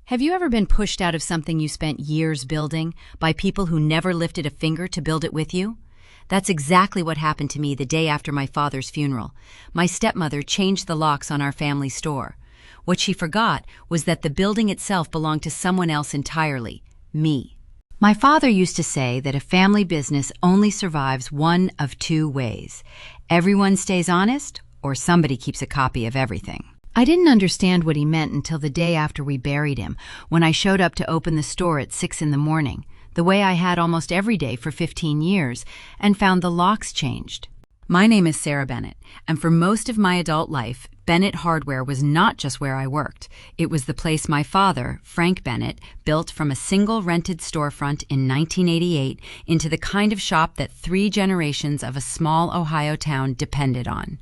Have you ever been pushed out of something you spent years building by people who never lifted a finger to build it with you? That's exactly what happened to me the day after my father's funeral. My stepmother changed the locks on our family store. What she forgot was that the building itself belonged to someone else entirely, me. My father used to say that a family business only survives one of two ways. Everyone stays honest, or somebody keeps a copy of everything. I didn't understand what he meant until the day after we buried him, when I showed up to open the store at 6 in the morning, the way I had almost every day for 15 years, and found the locks changed. My name is Sarah Bennett, and for most of my adult life, Bennett Hardware was not just where I worked. It was the place my father, Frank Bennett, built from a single rented storefront in 1988 into the kind of shop that 3 generations of a small Ohio town depended on.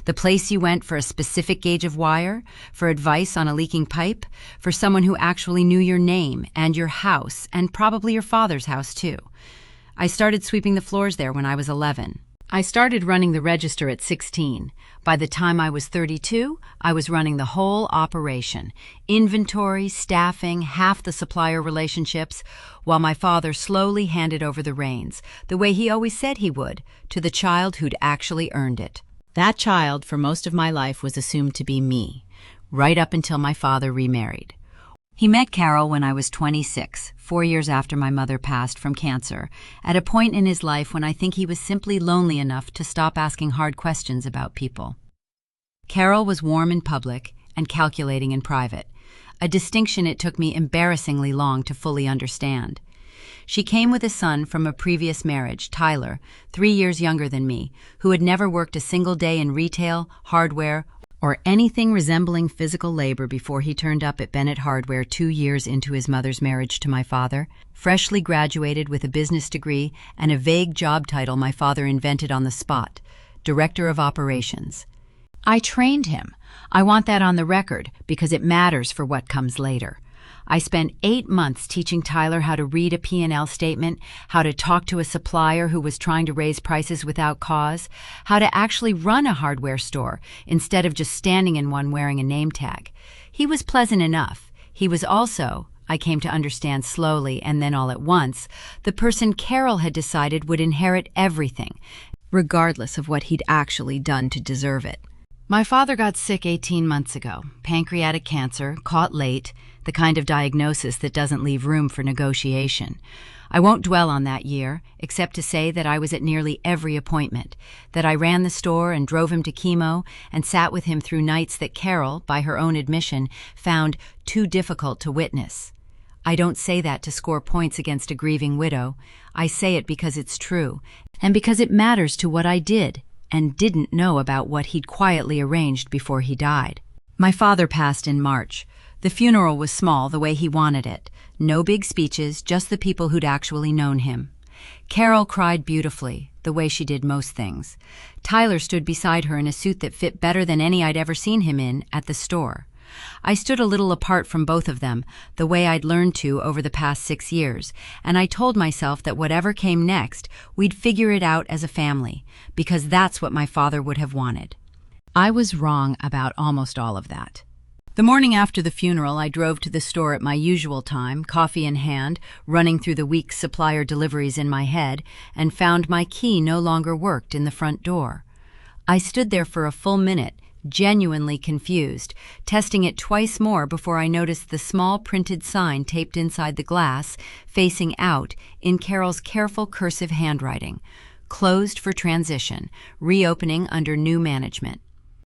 The place you went for a specific gauge of wire, for advice on a leaking pipe, for someone who actually knew your name and your house, and probably your father's house too. I started sweeping the floors there when I was 11. I started running the register at 16. By the time I was 32, I was running the whole operation. Inventory, staffing, half the supplier relationships, while my father slowly handed over the reins, the way he always said he would, to the child who'd actually earned it. That child, for most of my life, was assumed to be me, right up until my father remarried. He met Carol when I was 26, 4 years after my mother passed from cancer, at a point in his life when I think he was simply lonely enough to stop asking hard questions about people. Carol was warm in public and calculating in private, a distinction it took me embarrassingly long to fully understand. She came with a son from a previous marriage, Tyler, 3 years younger than me, who had never worked a single day in retail, hardware, or anything resembling physical labor before he turned up at Bennett Hardware 2 years into his mother's marriage to my father, freshly graduated with a business degree and a vague job title my father invented on the spot, Director of Operations. I trained him. I want that on the record because it matters for what comes later. I spent 8 months teaching Tyler how to read a P&L statement, how to talk to a supplier who was trying to raise prices without cause, how to actually run a hardware store instead of just standing in one wearing a name tag. He was pleasant enough. He was also, I came to understand slowly and then all at once, the person Carol had decided would inherit everything, regardless of what he'd actually done to deserve it. My father got sick 18 months ago, pancreatic cancer, caught late, the kind of diagnosis that doesn't leave room for negotiation. I won't dwell on that year, except to say that I was at nearly every appointment, that I ran the store and drove him to chemo and sat with him through nights that Carol, by her own admission, found too difficult to witness. I don't say that to score points against a grieving widow. I say it because it's true, and because it matters to what I did and didn't know about what he'd quietly arranged before he died. My father passed in March. The funeral was small the way he wanted it. No big speeches, just the people who'd actually known him. Carol cried beautifully, the way she did most things. Tyler stood beside her in a suit that fit better than any I'd ever seen him in at the store. I stood a little apart from both of them, the way I'd learned to over the past 6 years, and I told myself that whatever came next, we'd figure it out as a family, because that's what my father would have wanted. I was wrong about almost all of that. The morning after the funeral, I drove to the store at my usual time, coffee in hand, running through the week's supplier deliveries in my head, and found my key no longer worked in the front door. I stood there for a full minute, genuinely confused, testing it twice more before I noticed the small printed sign taped inside the glass, facing out, in Carol's careful cursive handwriting. Closed for transition, reopening under new management.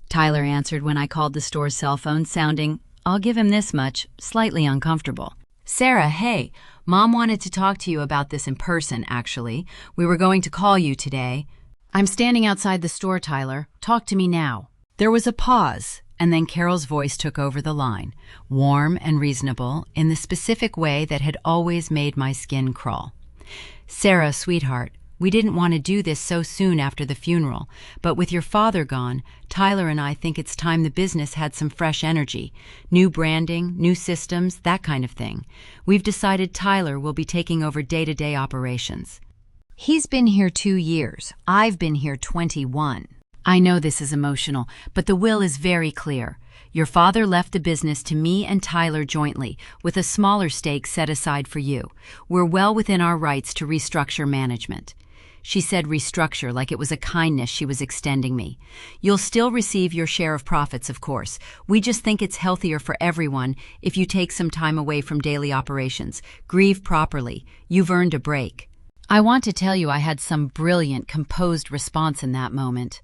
Tyler answered when I called the store's cell phone, sounding, I'll give him this much, slightly uncomfortable. Sarah, hey, Mom wanted to talk to you about this in person, actually. We were going to call you today. I'm standing outside the store, Tyler. Talk to me now. There was a pause, and then Carol's voice took over the line, warm and reasonable, in the specific way that had always made my skin crawl. Sarah, sweetheart, we didn't want to do this so soon after the funeral, but with your father gone, Tyler and I think it's time the business had some fresh energy. New branding, new systems, that kind of thing. We've decided Tyler will be taking over day-to-day operations. He's been here 2 years. I've been here 21. I know this is emotional, but the will is very clear. Your father left the business to me and Tyler jointly, with a smaller stake set aside for you. We're well within our rights to restructure management." She said restructure like it was a kindness she was extending me. "You'll still receive your share of profits, of course. We just think it's healthier for everyone if you take some time away from daily operations. Grieve properly. You've earned a break." I want to tell you I had some brilliant, composed response in that moment.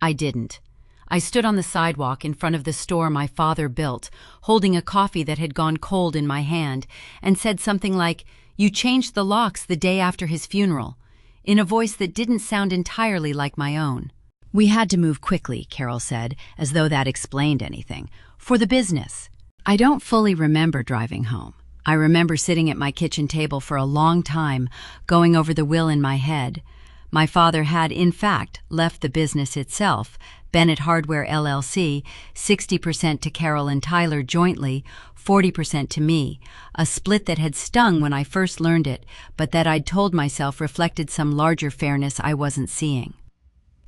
I didn't. I stood on the sidewalk in front of the store my father built, holding a coffee that had gone cold in my hand, and said something like, "You changed the locks the day after his funeral," in a voice that didn't sound entirely like my own. "We had to move quickly," Carol said, as though that explained anything, "for the business." I don't fully remember driving home. I remember sitting at my kitchen table for a long time, going over the will in my head. My father had, in fact, left the business itself, Bennett Hardware LLC, 60% to Carol and Tyler jointly, 40% to me, a split that had stung when I first learned it, but that I'd told myself reflected some larger fairness I wasn't seeing.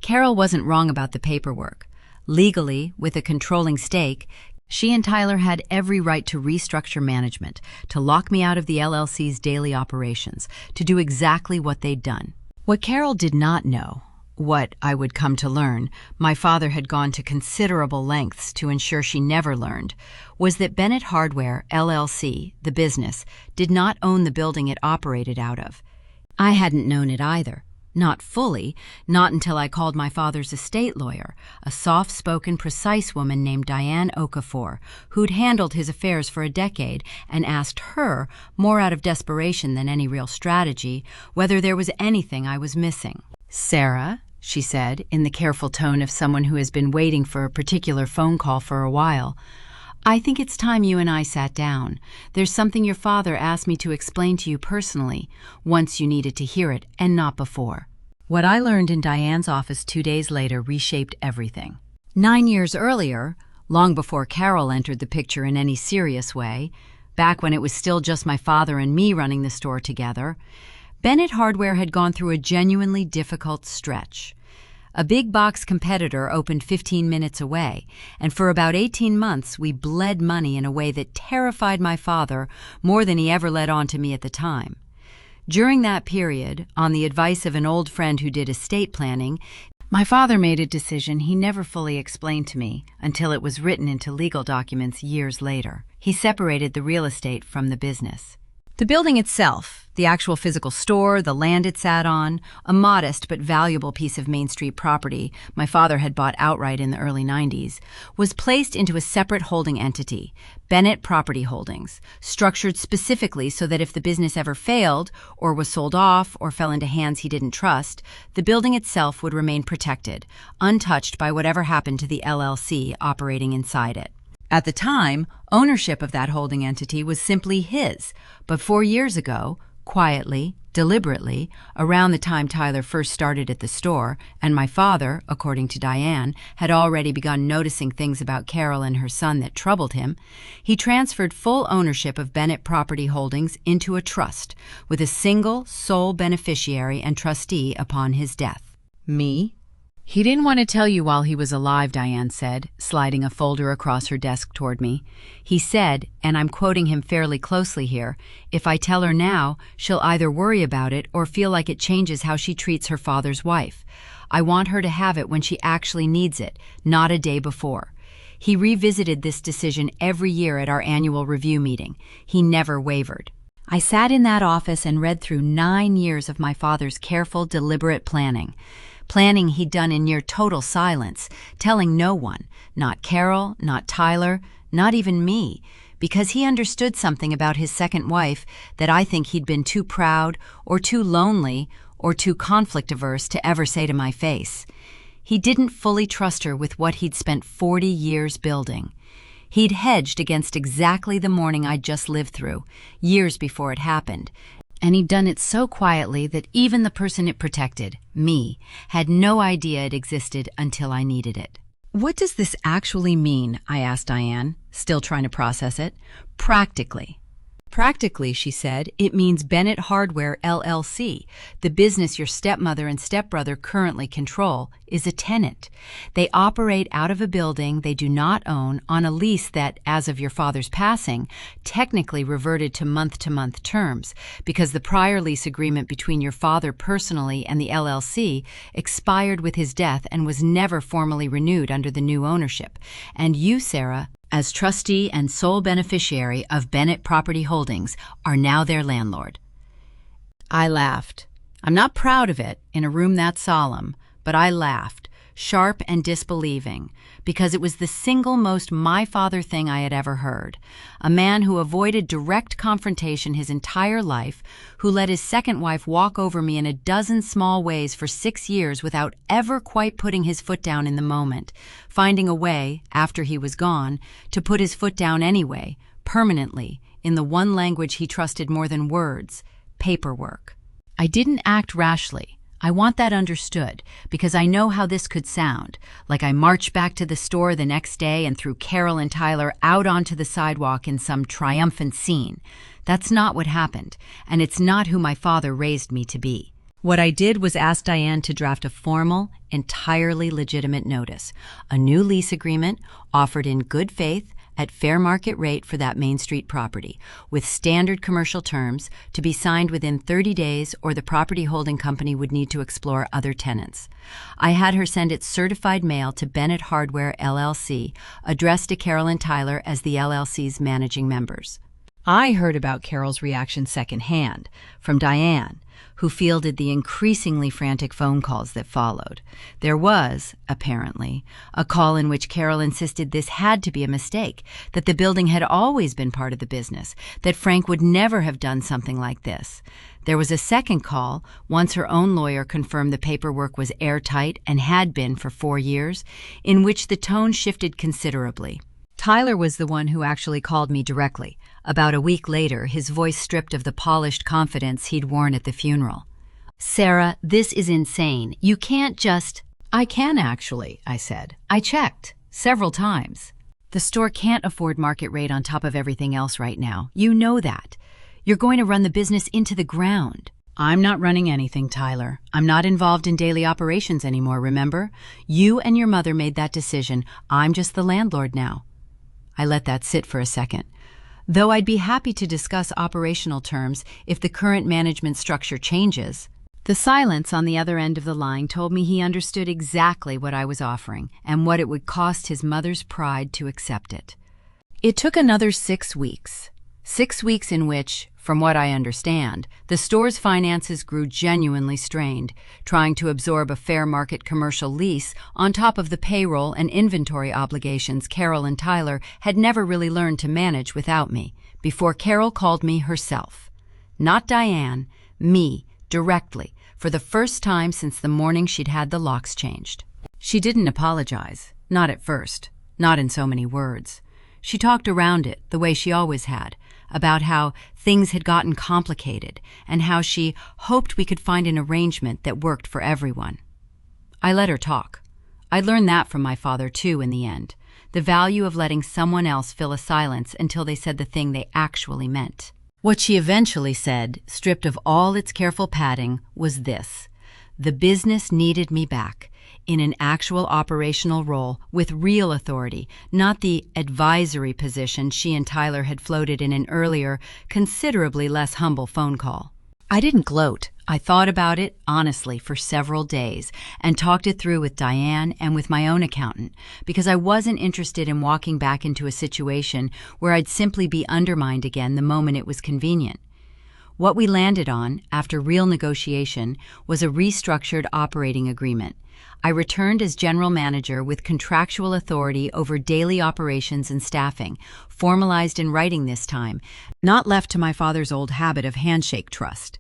Carol wasn't wrong about the paperwork. Legally, with a controlling stake, she and Tyler had every right to restructure management, to lock me out of the LLC's daily operations, to do exactly what they'd done. What Carol did not know, what I would come to learn, my father had gone to considerable lengths to ensure she never learned, was that Bennett Hardware LLC, the business, did not own the building it operated out of. I hadn't known it either. Not fully, not until I called my father's estate lawyer, a soft-spoken, precise woman named Diane Okafor, who'd handled his affairs for a decade, and asked her, more out of desperation than any real strategy, whether there was anything I was missing. "Sarah," she said, in the careful tone of someone who has been waiting for a particular phone call for a while, "I think it's time you and I sat down. There's something your father asked me to explain to you personally, once you needed to hear it, and not before." What I learned in Diane's office 2 days later reshaped everything. 9 years earlier, long before Carol entered the picture in any serious way, back when it was still just my father and me running the store together, Bennett Hardware had gone through a genuinely difficult stretch. A big box competitor opened 15 minutes away, and for about 18 months we bled money in a way that terrified my father more than he ever let on to me at the time. During that period, on the advice of an old friend who did estate planning, my father made a decision he never fully explained to me until it was written into legal documents years later. He separated the real estate from the business. The building itself, the actual physical store, the land it sat on, a modest but valuable piece of Main Street property my father had bought outright in the early 90s, was placed into a separate holding entity, Bennett Property Holdings, structured specifically so that if the business ever failed, or was sold off, or fell into hands he didn't trust, the building itself would remain protected, untouched by whatever happened to the LLC operating inside it. At the time, ownership of that holding entity was simply his, but 4 years ago, quietly, deliberately, around the time Tyler first started at the store, and my father, according to Diane, had already begun noticing things about Carol and her son that troubled him, he transferred full ownership of Bennett Property Holdings into a trust, with a single, sole beneficiary and trustee upon his death. Me? "He didn't want to tell you while he was alive," Diane said, sliding a folder across her desk toward me. "He said, and I'm quoting him fairly closely here, if I tell her now, she'll either worry about it or feel like it changes how she treats her father's wife. I want her to have it when she actually needs it, not a day before." He revisited this decision every year at our annual review meeting. He never wavered. I sat in that office and read through 9 years of my father's careful, deliberate planning he'd done in near total silence, telling no one, not Carol, not Tyler, not even me, because he understood something about his second wife that I think he'd been too proud or too lonely or too conflict-averse to ever say to my face. He didn't fully trust her with what he'd spent 40 years building. He'd hedged against exactly the morning I'd just lived through, years before it happened, and he'd done it so quietly that even the person it protected, me, had no idea it existed until I needed it. "What does this actually mean?" I asked Diane, still trying to process it. "Practically." Practically, she said, it means Bennett Hardware LLC, the business your stepmother and stepbrother currently control, is a tenant. They operate out of a building they do not own on a lease that, as of your father's passing, technically reverted to month-to-month terms because the prior lease agreement between your father personally and the LLC expired with his death and was never formally renewed under the new ownership. And you, Sarah, as trustee and sole beneficiary of Bennett Property Holdings, are now their landlord. I laughed. I'm not proud of it in a room that solemn, but I laughed, sharp and disbelieving, because it was the single most my father thing I had ever heard. A man who avoided direct confrontation his entire life, who let his second wife walk over me in a dozen small ways for 6 years without ever quite putting his foot down in the moment, finding a way, after he was gone, to put his foot down anyway, permanently, in the one language he trusted more than words, paperwork. I didn't act rashly. I want that understood, because I know how this could sound, like I marched back to the store the next day and threw Carol and Tyler out onto the sidewalk in some triumphant scene. That's not what happened, and it's not who my father raised me to be. What I did was ask Diane to draft a formal, entirely legitimate notice, a new lease agreement offered in good faith at fair market rate for that Main Street property, with standard commercial terms to be signed within 30 days or the property holding company would need to explore other tenants. I had her send it certified mail to Bennett Hardware LLC, addressed to Carol and Tyler as the LLC's managing members. I heard about Carol's reaction secondhand, from Diane, who fielded the increasingly frantic phone calls that followed. There was, apparently, a call in which Carol insisted this had to be a mistake, that the building had always been part of the business, that Frank would never have done something like this. There was a second call, once her own lawyer confirmed the paperwork was airtight and had been for 4 years, in which the tone shifted considerably. Tyler was the one who actually called me directly. About a week later, his voice stripped of the polished confidence he'd worn at the funeral. "Sarah, this is insane. You can't just—" "I can actually," I said. "I checked. Several times. The store can't afford market rate on top of everything else right now. You know that. You're going to run the business into the ground." "I'm not running anything, Tyler. I'm not involved in daily operations anymore, remember? You and your mother made that decision. I'm just the landlord now." I let that sit for a second. Though I'd be happy to discuss operational terms if the current management structure changes. The silence on the other end of the line told me he understood exactly what I was offering and what it would cost his mother's pride to accept it. It took another 6 weeks. 6 weeks in which, from what I understand, the store's finances grew genuinely strained, trying to absorb a fair market commercial lease on top of the payroll and inventory obligations Carol and Tyler had never really learned to manage without me, before Carol called me herself. Not Diane, me, directly, for the first time since the morning she'd had the locks changed. She didn't apologize, not at first, not in so many words. She talked around it, the way she always had, about how things had gotten complicated and how she hoped we could find an arrangement that worked for everyone. I let her talk. I learned that from my father, too, in the end, the value of letting someone else fill a silence until they said the thing they actually meant. What she eventually said, stripped of all its careful padding, was this: the business needed me back, in an actual operational role with real authority, not the advisory position she and Tyler had floated in an earlier, considerably less humble phone call. I didn't gloat. I thought about it, honestly, for several days and talked it through with Diane and with my own accountant, because I wasn't interested in walking back into a situation where I'd simply be undermined again the moment it was convenient. What we landed on, after real negotiation, was a restructured operating agreement. I returned as general manager with contractual authority over daily operations and staffing, formalized in writing this time, not left to my father's old habit of handshake trust.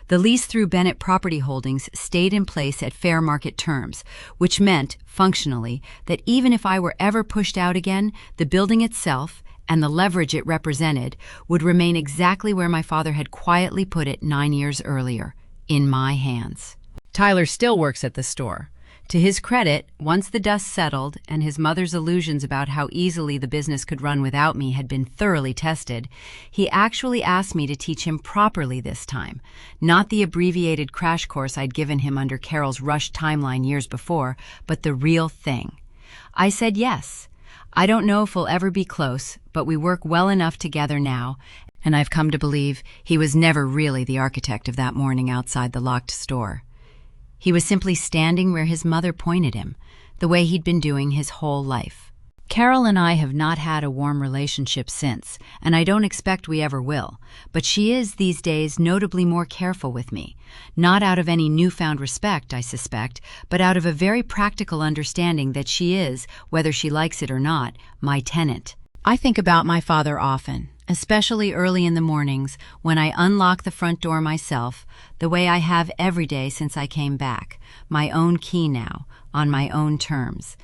The lease through Bennett Property Holdings stayed in place at fair market terms, which meant, functionally, that even if I were ever pushed out again, the building itself, and the leverage it represented, would remain exactly where my father had quietly put it 9 years earlier, in my hands. Tyler still works at the store. To his credit, once the dust settled and his mother's illusions about how easily the business could run without me had been thoroughly tested, he actually asked me to teach him properly this time, not the abbreviated crash course I'd given him under Carol's rushed timeline years before, but the real thing. I said yes. I don't know if we'll ever be close, but we work well enough together now, and I've come to believe he was never really the architect of that morning outside the locked store. He was simply standing where his mother pointed him, the way he'd been doing his whole life. Carol and I have not had a warm relationship since, and I don't expect we ever will, but she is these days notably more careful with me, not out of any newfound respect, I suspect, but out of a very practical understanding that she is, whether she likes it or not, my tenant. I think about my father often, especially early in the mornings when I unlock the front door myself, the way I have every day since I came back, my own key now, on my own terms.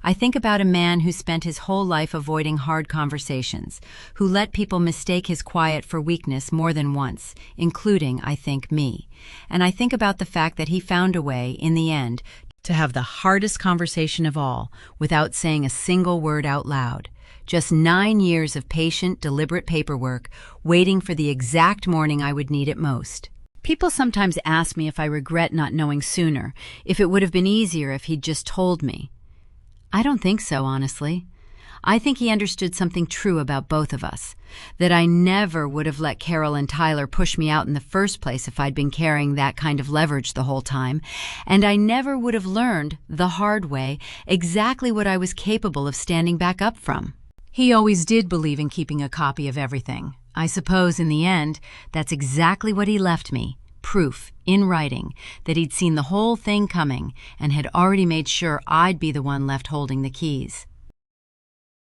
I think about a man who spent his whole life avoiding hard conversations, who let people mistake his quiet for weakness more than once, including, I think, me. And I think about the fact that he found a way, in the end, to have the hardest conversation of all without saying a single word out loud. Just 9 years of patient, deliberate paperwork, waiting for the exact morning I would need it most. People sometimes ask me if I regret not knowing sooner, if it would have been easier if he'd just told me. I don't think so, honestly. I think he understood something true about both of us, that I never would have let Carol and Tyler push me out in the first place if I'd been carrying that kind of leverage the whole time, and I never would have learned, the hard way, exactly what I was capable of standing back up from. He always did believe in keeping a copy of everything. I suppose, in the end, that's exactly what he left me. Proof, in writing, that he'd seen the whole thing coming and had already made sure I'd be the one left holding the keys.